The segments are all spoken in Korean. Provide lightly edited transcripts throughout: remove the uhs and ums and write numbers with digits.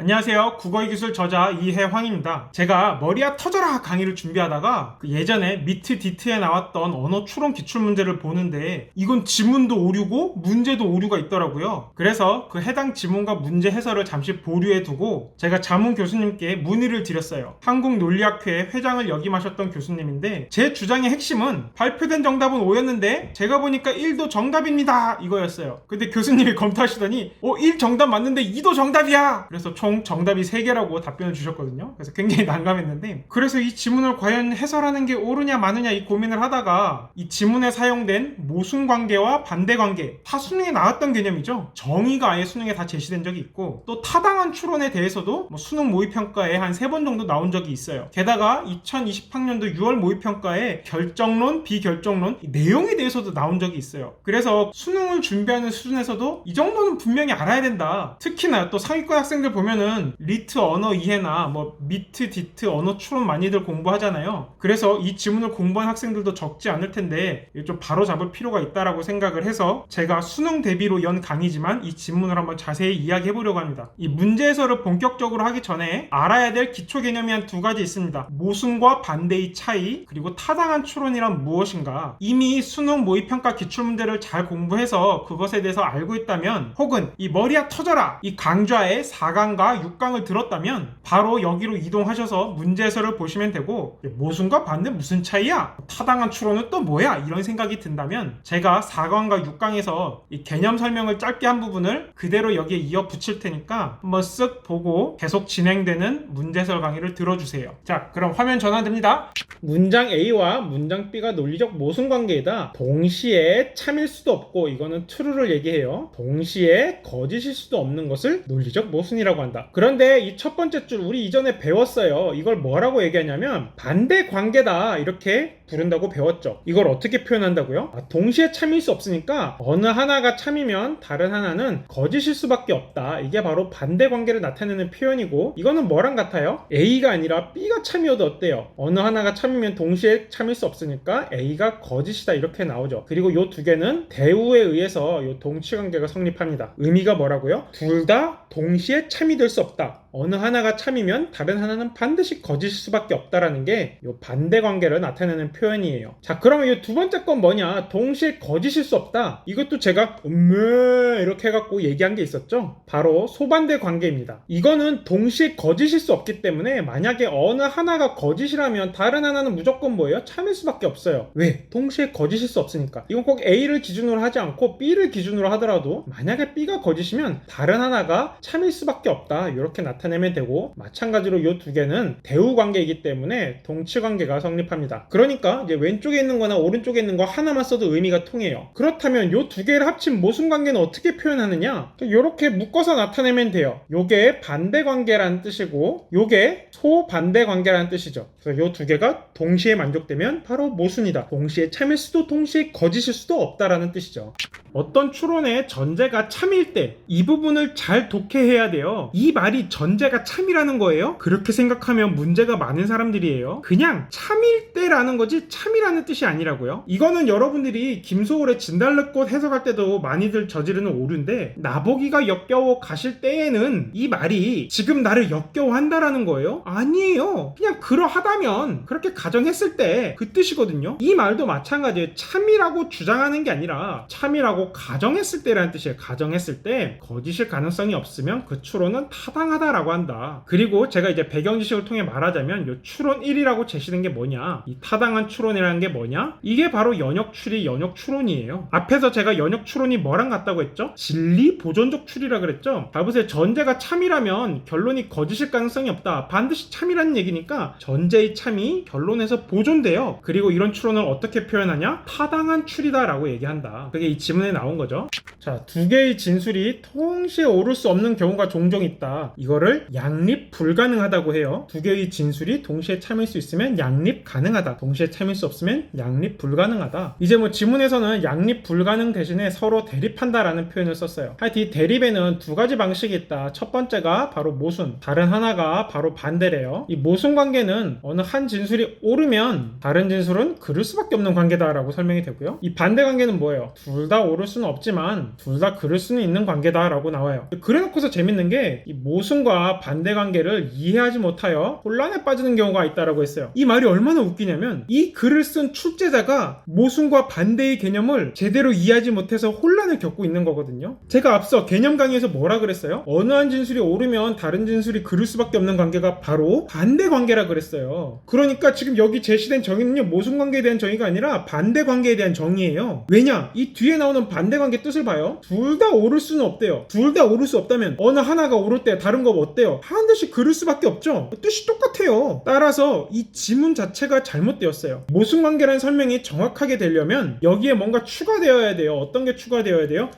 안녕하세요. 국어의 기술 저자 이해황입니다. 제가 머리야 터져라 강의를 준비하다가 예전에 미트 디트에 나왔던 언어 추론 기출문제를 보는데 이건 지문도 오류고 문제도 오류가 있더라고요. 그래서 그 해당 지문과 문제 해설을 잠시 보류해두고 제가 자문 교수님께 문의를 드렸어요. 한국논리학회 회장을 역임하셨던 교수님인데 제 주장의 핵심은 발표된 정답은 O였는데 제가 보니까 1도 정답입니다 이거였어요. 근데 교수님이 검토하시더니 1 정답 맞는데 2도 정답이야! 그래서 총 정답이 3개라고 답변을 주셨거든요. 그래서 굉장히 난감했는데 그래서 이 지문을 과연 해설하는 게 옳으냐 마느냐 이 고민을 하다가 이 지문에 사용된 모순관계와 반대관계 다 수능에 나왔던 개념이죠. 정의가 아예 수능에 다 제시된 적이 있고 또 타당한 추론에 대해서도 수능 모의평가에 한 3번 정도 나온 적이 있어요. 게다가 2020학년도 6월 모의평가에 결정론, 비결정론 이 내용에 대해서도 나온 적이 있어요. 그래서 수능을 준비하는 수준에서도 이 정도는 분명히 알아야 된다. 특히나 또 상위권 학생들 보면은 리트 언어 이해나 미트 디트 언어 추론 많이들 공부하잖아요. 그래서 이 지문을 공부한 학생들도 적지 않을 텐데 좀 바로 잡을 필요가 있다라고 생각을 해서 제가 수능 대비로 연 강의지만 이 지문을 한번 자세히 이야기해 보려고 합니다. 이 문제 해설을 본격적으로 하기 전에 알아야 될 기초 개념이 한 2가지 있습니다. 모순과 반대의 차이, 그리고 타당한 추론이란 무엇인가. 이미 수능 모의평가 기출문제를 잘 공부해서 그것에 대해서 알고 있다면, 혹은 이 머리야 터져라 이 강좌의 4강과 6강을 들었다면 바로 여기로 이동하셔서 문제 해설을 보시면 되고, 모순과 반대 무슨 차이야? 타당한 추론은 또 뭐야? 이런 생각이 든다면 제가 4강과 6강에서 이 개념 설명을 짧게 한 부분을 그대로 여기에 이어 붙일 테니까 한번 쓱 보고 계속 진행되는 문제 해설 강의를 들어주세요. 자, 그럼 화면 전환됩니다. 문장 A와 문장 B가 논리적 모순관계이다. 동시에 참일 수도 없고, 이거는 true를 얘기해요. 동시에 거짓일 수도 없는 것을 논리적 모순이라고 한다. 그런데 이 첫 번째 줄 우리 이전에 배웠어요. 이걸 뭐라고 얘기하냐면 반대 관계다 이렇게 부른다고 배웠죠. 이걸 어떻게 표현한다고요? 동시에 참일 수 없으니까 어느 하나가 참이면 다른 하나는 거짓일 수밖에 없다. 이게 바로 반대 관계를 나타내는 표현이고, 이거는 뭐랑 같아요? A가 아니라 B가 참이어도 어때요? 어느 하나가 참이면 동시에 참일 수 없으니까 A가 거짓이다 이렇게 나오죠. 그리고 이 2개는 대우에 의해서 이 동치관계가 성립합니다. 의미가 뭐라고요? 둘 다 동시에 참이 될 수 없다. 어느 하나가 참이면 다른 하나는 반드시 거짓일 수밖에 없다라는 게 이 반대 관계를 나타내는 표현이에요. 자, 그러면 이 2번째 건 뭐냐? 동시에 거짓일 수 없다. 이것도 제가 이렇게 해갖고 얘기한 게 있었죠. 바로 소반대 관계입니다. 이거는 동시에 거짓일 수 없기 때문에 만약에 어느 하나가 거짓이라면 다른 하나는 무조건 뭐예요? 참일 수밖에 없어요. 왜? 동시에 거짓일 수 없으니까. 이건 꼭 A를 기준으로 하지 않고 B를 기준으로 하더라도 만약에 B가 거짓이면 다른 하나가 참일 수밖에 없다. 이렇게 나타내면 되고, 마찬가지로 이 2개는 대우 관계이기 때문에 동치 관계가 성립합니다. 그러니까 이제 왼쪽에 있는 거나 오른쪽에 있는 거 하나만 써도 의미가 통해요. 그렇다면 이 2개를 합친 모순 관계는 어떻게 표현하느냐? 이렇게 묶어서 나타내면 돼요. 요게 반대 관계라는 뜻이고 요게 소반대 관계라는 뜻이죠. 그래서 이 2개가 동시에 만족되면 바로 모순이다. 동시에 참일 수도 동시에 거짓일 수도 없다라는 뜻이죠. 어떤 추론의 전제가 참일 때 이 부분을 잘 독해해야 돼요. 이 말이 전제가 참이라는 거예요? 그렇게 생각하면 문제가 많은 사람들이에요. 그냥 참일 때라는 거지 참이라는 뜻이 아니라고요. 이거는 여러분들이 김소월의 진달래꽃 해석할 때도 많이들 저지르는 오류인데, 나보기가 역겨워 가실 때에는 이 말이 지금 나를 역겨워한다라는 거예요? 아니에요. 그냥 그러하다면 그렇게 가정했을 때 그 뜻이거든요. 이 말도 마찬가지예요. 참이라고 주장하는 게 아니라 참이라고 가정했을 때라는 뜻이에요. 가정했을 때 거짓일 가능성이 없으면 그 추론은 타당하다라고 한다. 그리고 제가 이제 배경 지식을 통해 말하자면 이 추론 1이라고 제시된 게 뭐냐, 이 타당한 추론이라는 게 뭐냐, 이게 바로 연역추리, 연역추론이에요. 앞에서 제가 연역추론이 뭐랑 같다고 했죠? 진리 보존적 추리라 그랬죠? 자, 보세요. 전제가 참이라면 결론이 거짓일 가능성이 없다. 반드시 참이라는 얘기니까 전제의 참이 결론에서 보존돼요. 그리고 이런 추론을 어떻게 표현하냐? 타당한 추리다 라고 얘기한다. 그게 이 지문에 나온 거죠. 자, 2개의 진술이 동시에 옳을 수 없는 경우가 종종 있다. 이거를 양립 불가능하다고 해요. 2개의 진술이 동시에 참일 수 있으면 양립 가능하다. 동시에 참일 수 없으면 양립 불가능하다. 이제 지문에서는 양립 불가능 대신에 서로 대립한다라는 표현을 썼어요. 하여튼 이 대립에는 2가지 방식이 있다. 첫 번째가 바로 모순, 다른 하나가 바로 반대래요. 이 모순 관계는 어느 한 진술이 옳으면 다른 진술은 그럴 수밖에 없는 관계다라고 설명이 되고요. 이 반대 관계는 뭐예요? 둘 다 옳을 오를 수는 없지만 둘 다 그럴 수는 있는 관계다라고 나와요. 그래놓고서 재밌는 게 이 모순과 반대 관계를 이해하지 못하여 혼란에 빠지는 경우가 있다라고 했어요. 이 말이 얼마나 웃기냐면 이 글을 쓴 출제자가 모순과 반대의 개념을 제대로 이해하지 못해서 혼란을 겪고 있는 거거든요. 제가 앞서 개념 강의에서 뭐라 그랬어요? 어느 한 진술이 옳으면 다른 진술이 그를 수밖에 없는 관계가 바로 반대 관계라 그랬어요. 그러니까 지금 여기 제시된 정의는요, 모순 관계에 대한 정의가 아니라 반대 관계에 대한 정의예요. 왜냐? 이 뒤에 나오는 반대 관계 뜻을 봐요. 둘 다 옳을 수는 없대요. 둘 다 옳을 수 없다면 어느 하나가 옳을 때 다른 거 어때요? 반드시 그럴 수밖에 없죠. 뜻이 똑같아요. 따라서 이 지문 자체가 잘못되었어요. 모순 관계라는 설명이 정확하게 되려면 여기에 뭔가 추가되어야 돼요. 어떤 게 추가되어야 돼요?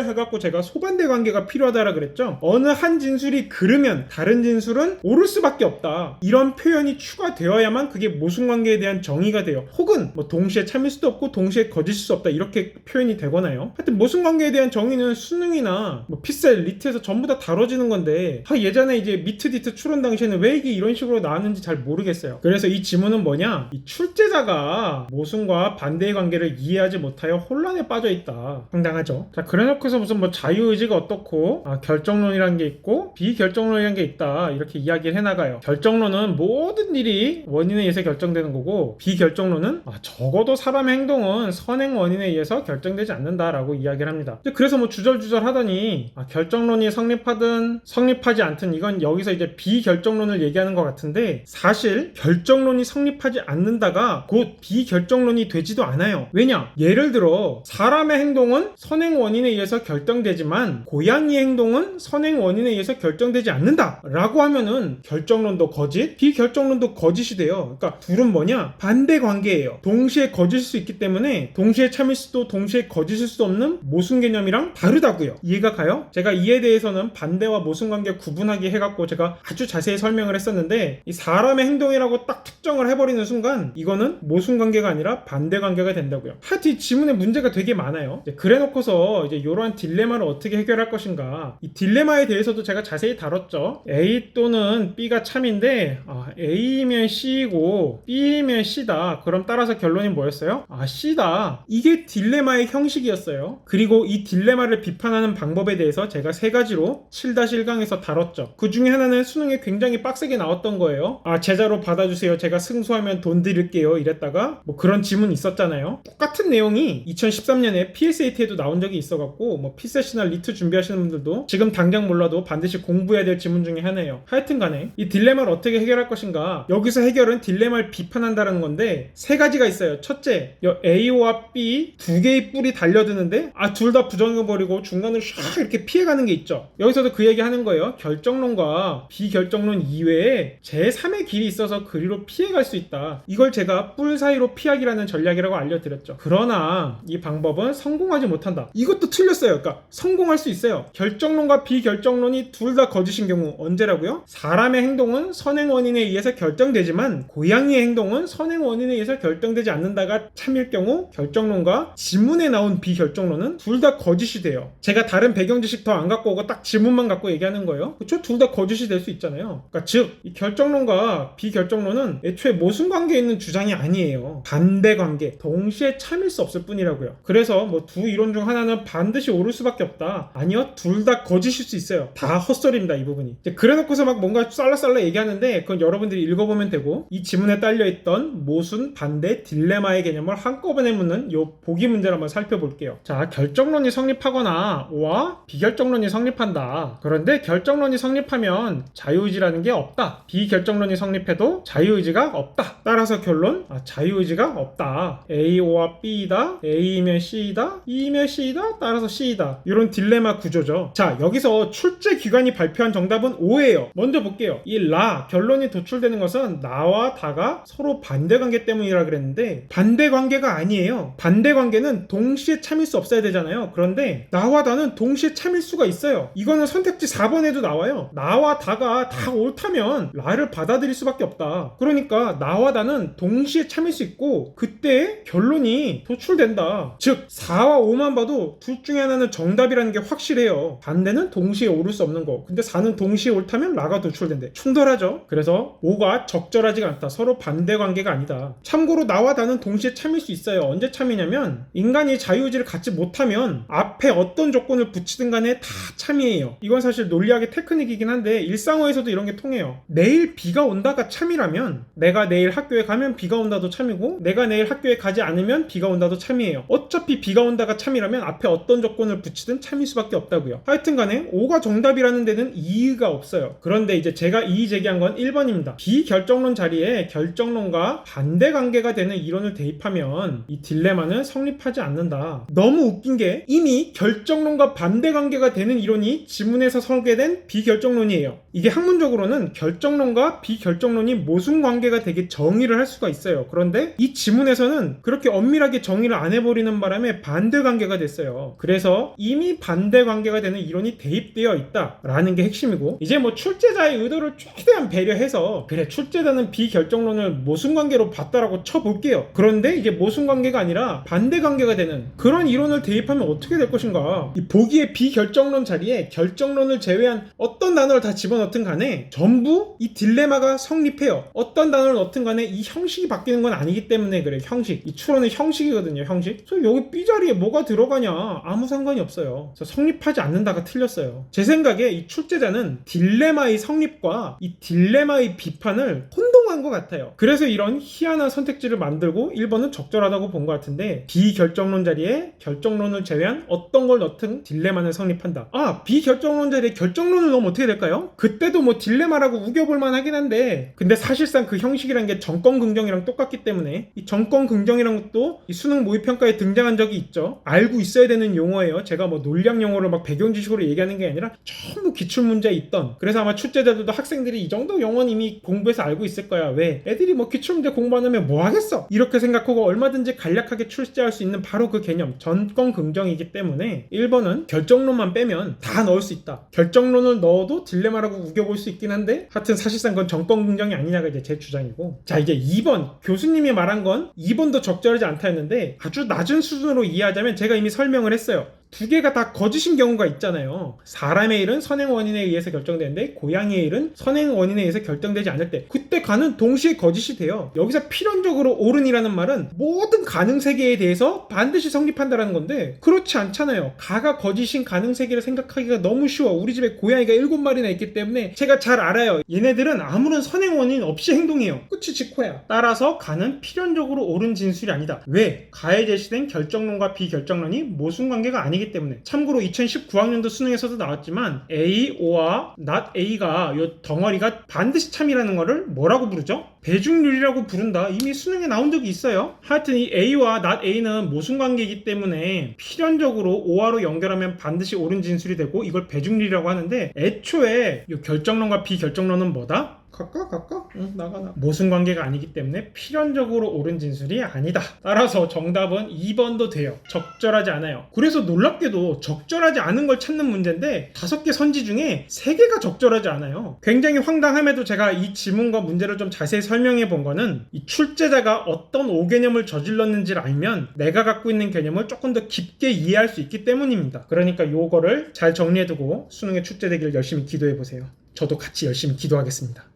해갖고 제가 소반대 관계가 필요하다라 그랬죠. 어느 한 진술이 그르면 다른 진술은 옳을 수밖에 없다. 이런 표현이 추가되어야만 그게 모순 관계에 대한 정의가 돼요. 혹은 뭐 동시에 참일 수도 없고 동시에 거짓일 수 없다, 이렇게 표현이 되거나요. 하여튼 모순 관계에 대한 정의는 수능이나 뭐 피셀, 리트에서 전부 다 다뤄지는 건데 예전에 이제 미트 디트 추론 당시에는 왜 이게 이런 식으로 나왔는지 잘 모르겠어요. 그래서 이 지문은 뭐냐, 이 출제자가 모순과 반대의 관계를 이해하지 못하여 혼란에 빠져 있다. 황당하죠. 자, 그래놓고서 무슨 뭐 자유의지가 어떻고 결정론이라는 게 있고 비결정론이라는 게 있다, 이렇게 이야기를 해나가요. 결정론은 모든 일이 원인에 의해서 결정되는 거고, 비결정론은 적어도 사람의 행동은 선행 원인에 의해서 결정되지 않는다라고 이야기를 합니다. 그래서 뭐 주절주절 하더니 결정론이 성립하든 성립하지 않든 이건 여기서 이제 비결정론을 얘기하는 것 같은데, 사실 결정론이 성립하지 않는다가 곧 비결정론이 되지도 않아요. 왜냐? 예를 들어 사람의 행동은 선행 원인에 의해서 결정되지만 고양이의 행동은 선행 원인에 의해서 결정되지 않는다 라고 하면은 결정론도 거짓, 비결정론도 거짓이 돼요. 그러니까 둘은 뭐냐? 반대 관계예요. 동시에 거짓일 수 있기 때문에 동시에 참일 수도 동시에 거짓일 수 없는 모순 개념이랑 다르다고요. 이해가 가요? 제가 이에 대해서는 반대와 모순 관계 구분하기 해갖고 제가 아주 자세히 설명을 했었는데, 이 사람의 행동이라고 딱 특정을 해버리는 순간 이거는 모순 관계가 아니라 반대 관계가 된다고요. 하여튼 이 지문에 문제가 되게 많아요. 그래 놓고서 이제 이러한 딜레마를 어떻게 해결할 것인가, 이 딜레마에 대해서도 제가 자세히 다뤘죠. A 또는 B가 참인데 A면 C이고 B면 C다. 그럼 따라서 결론이 뭐였어요? C다. 이게 딜레마의 형식이었어요. 그리고 이 딜레마를 비판하는 방법에 대해서 제가 3가지로 7-1강에서 다뤘죠. 그 중에 하나는 수능에 굉장히 빡세게 나왔던 거예요. 제자로 받아주세요. 제가 승소하면 돈 드릴게요. 이랬다가 뭐 그런 지문 있었잖아요. 똑같은 내용이 2013년에 PSAT에도 나온 적이 있어갖고 뭐 피셋이나 리트 준비하시는 분들도 지금 당장 몰라도 반드시 공부해야 될 지문 중에 하나예요. 하여튼 간에 이 딜레마를 어떻게 해결할 것인가, 여기서 해결은 딜레마를 비판한다는 건데 3가지가 있어요. 첫째, A와 B 2개의 뿔이 달려드는데 둘 다 부정해버리고 중간으로 샥 이렇게 피해가는 게 있죠. 여기서도 그 얘기 하는 거예요. 결정론과 비결정론 이외에 제3의 길이 있어서 그리로 피해갈 수 있다. 이걸 제가 뿔 사이로 피하기라는 전략이라고 알려드렸죠. 그러나 이 방법은 성공하지 못한다. 이것도 틀렸어요. 그러니까 성공할 수 있어요. 결정론과 비결정론이 둘 다 거짓인 경우 언제라고요? 사람의 행동은 선행 원인에 의해서 결정되지만 고양이의 행동은 선행 원인에 의해서 결정되지 않는다가 참일 경우, 결정론과 지문에 나온 비결정론은 둘 다 거짓이 돼요. 제가 다른 배경 지식 더 안 갖고 오고 딱 지문만 갖고 얘기하는 거예요. 그렇죠? 둘 다 거짓이 될 수 있잖아요. 그러니까 즉 이 결정론과 비결정론은 애초에 모순 관계에 있는 주장이 아니에요. 반대 관계, 동시에 참일 수 없을 뿐이라고요. 그래서 뭐 두 이론 중 하나는 반드시 옳을 수밖에 없다. 아니요, 둘 다 거짓일 수 있어요. 다 헛소리입니다, 이 부분이. 그래 놓고서 막 뭔가 쌀라쌀라 얘기하는데 그건 여러분들이 읽어보면 되고, 이 지문에 딸려있던 모순, 반대, 딜레마의 개념을 한꺼번에 묻는 요 보기 문제를 한번 살펴볼게요. 자, 결정론이 성립하거나 O와 비결정론이 성립한다. 그런데 결정론이 성립하면 자유의지라는 게 없다. 비결정론이 성립해도 자유의지가 없다. 따라서 결론, 자유의지가 없다. A와 B이다. A면 C이다. E면 C이다. 따라서 C이다. 이런 딜레마 구조죠. 자, 여기서 출제기관이 발표한 정답은 O예요. 먼저 볼게요. 이 결론이 도출되는 것은 나와 다가 서로 반대관계 때문이라 그랬는데 반대관계가 아니에요. 반대관계는 동시에 참일 수 없어야 되잖아요. 그런데 나와 다는 동시에 참일 수가 있어요. 이거는 선택지 4번에도 나와요. 나와 다가 다 옳다면 라를 받아들일 수밖에 없다. 그러니까 나와 나는 동시에 참일 수 있고 그때 결론이 도출된다. 즉 4와 5만 봐도 둘 중에 하나는 정답이라는 게 확실해요. 반대는 동시에 옳을 수 없는 거. 근데 4는 동시에 옳다면 라가 도출된대. 충돌하죠. 그래서 5가 적절하지가 않다. 서로 반대 관계가 아니다. 참고로 나와 나는 동시에 참일 수 있어요. 언제 참이냐면 인간이 자유의지를 갖지 못하면 앞에 어떤 조건을 붙이든 간에 다 참이에요. 이건 사실 논리학의 테크닉이긴 한데 일상어에서도 이런 게 통해요. 내일 비가 온다가 참이라면 내가 내일 학교에 가면 비가 온다도 참이고 내가 내일 학교에 가지 않으면 비가 온다도 참이에요. 어차피 비가 온다가 참이라면 앞에 어떤 조건을 붙이든 참일 수밖에 없다고요. 하여튼 간에 5가 정답이라는 데는 이의가 없어요. 그런데 이제 제가 이의 제기한 건 1번입니다. 비결정론 자리에 결정론과 반대 관계가 되는 이론을 대입하면 이 딜레마는 성립하지 않는다. 너무 웃긴 게 이미 결정론과 반대 관계가 되는 이론이 지문에서 설계된 비결정론이에요. 이게 학문적으로는 결정론과 비결정론이 모순 관계가 되게 정의를 할 수가 있어요. 그런데 이 지문에서는 그렇게 엄밀하게 정의를 안 해버리는 바람에 반대 관계가 됐어요. 그래서 이미 반대 관계가 되는 이론이 대입되어 있다라는 게 핵심이고 이제 뭐 출제자의 의도를 최대한 배려해서 그래 출제자는 비결정론을 모순 관계로 봤다라고 쳐볼게요. 그런데 이게 모순 관계가 아니라 반대 관계가 되는 그런 이론을 대입하면 어떻게 될 것인가. 이 보기의 비결정론 자리에 결정론을 제외한 어떤 단어를 다 집어넣든 간에 전부 이 딜레마가 성립해요. 어떤 단어를 넣든 간에 이 형식이 바뀌는 건 아니기 때문에 그래. 형식. 이 추론은 형식이거든요. 형식. 그래서 여기 B 자리에 뭐가 들어가냐 아무 상관이 없어요. 그래서 성립하지 않는다가 틀렸어요. 제 생각에 이 출제자는 딜레마의 성립과 이 딜레마의 비판을 혼동한 것 같아요. 그래서 이런 희한한 선택지를 만들고 1번은 적절하다고 본 것 같은데 비결정론 자리에 결정론을 제외한 어떤 걸 넣든 딜레마는 성립한다. 아 비결정론 자리에 결정론을 넣으면 어떻게 될까요? 그때도 뭐 딜레마라고 우겨볼만 하긴 한데 근데 사실상 그 형식이란 게 정권 긍정이랑 똑같기 때문에 이 정권 긍정이란 것도 이 수능 모의평가에 등장한 적이 있죠. 알고 있어야 되는 용어예요. 제가 뭐 논리학 용어를 막 배경 지식으로 얘기하는 게 아니라 전부 기출문제에 있던 그래서 아마 출제자들도 학생들이 이 정도 용어는 이미 공부해서 알고 있을 거야. 왜? 애들이 뭐 기출문제 공부 안 하면 뭐 하겠어? 이렇게 생각하고 얼마든지 간략하게 출제할 수 있는 바로 그 개념 전권 긍정이기 때문에 1번은 결정론만 빼면 다 넣을 수 있다. 결정론을 넣어도 딜레마라고 우겨볼 수 있긴 한데 하여튼 사실상 그건 정권 긍정이 아니냐가 이제 제 주장이고 자 이제 2번 교수님이 말한 건 2번도 적절하지 않다 했는데 아주 낮은 수준으로 이해하자면 제가 이미 설명을 했어요. 두 개가 다 거짓인 경우가 있잖아요. 사람의 일은 선행 원인에 의해서 결정되는데 고양이의 일은 선행 원인에 의해서 결정되지 않을 때 그때 가는 동시에 거짓이 돼요. 여기서 필연적으로 옳은이라는 말은 모든 가능세계에 대해서 반드시 성립한다라는 건데 그렇지 않잖아요. 가가 거짓인 가능세계를 생각하기가 너무 쉬워. 우리 집에 고양이가 7마리나 있기 때문에 제가 잘 알아요. 얘네들은 아무런 선행 원인 없이 행동해요. 끝이 직후야. 따라서 가는 필연적으로 옳은 진술이 아니다. 왜? 가에 제시된 결정론과 비결정론이 모순관계가 아니기 때문에 참고로 2019학년도 수능에서도 나왔지만 A, O와 not A가 이 덩어리가 반드시 참이라는 거를 뭐라고 부르죠? 배중률이라고 부른다. 이미 수능에 나온 적이 있어요. 하여튼 이 A와 not A는 모순관계이기 때문에 필연적으로 O와로 연결하면 반드시 옳은 진술이 되고 이걸 배중률이라고 하는데 애초에 이 결정론과 비결정론은 뭐다? 갈까? 응, 나가. 모순관계가 아니기 때문에 필연적으로 옳은 진술이 아니다. 따라서 정답은 2번도 돼요. 적절하지 않아요. 그래서 놀랍게도 적절하지 않은 걸 찾는 문제인데 5개 선지 중에 3개가 적절하지 않아요. 굉장히 황당함에도 제가 이 지문과 문제를 좀 자세히 설명해 본 거는 이 출제자가 어떤 오개념을 저질렀는지를 알면 내가 갖고 있는 개념을 조금 더 깊게 이해할 수 있기 때문입니다. 그러니까 요거를 잘 정리해두고 수능에 출제되기를 열심히 기도해 보세요. 저도 같이 열심히 기도하겠습니다.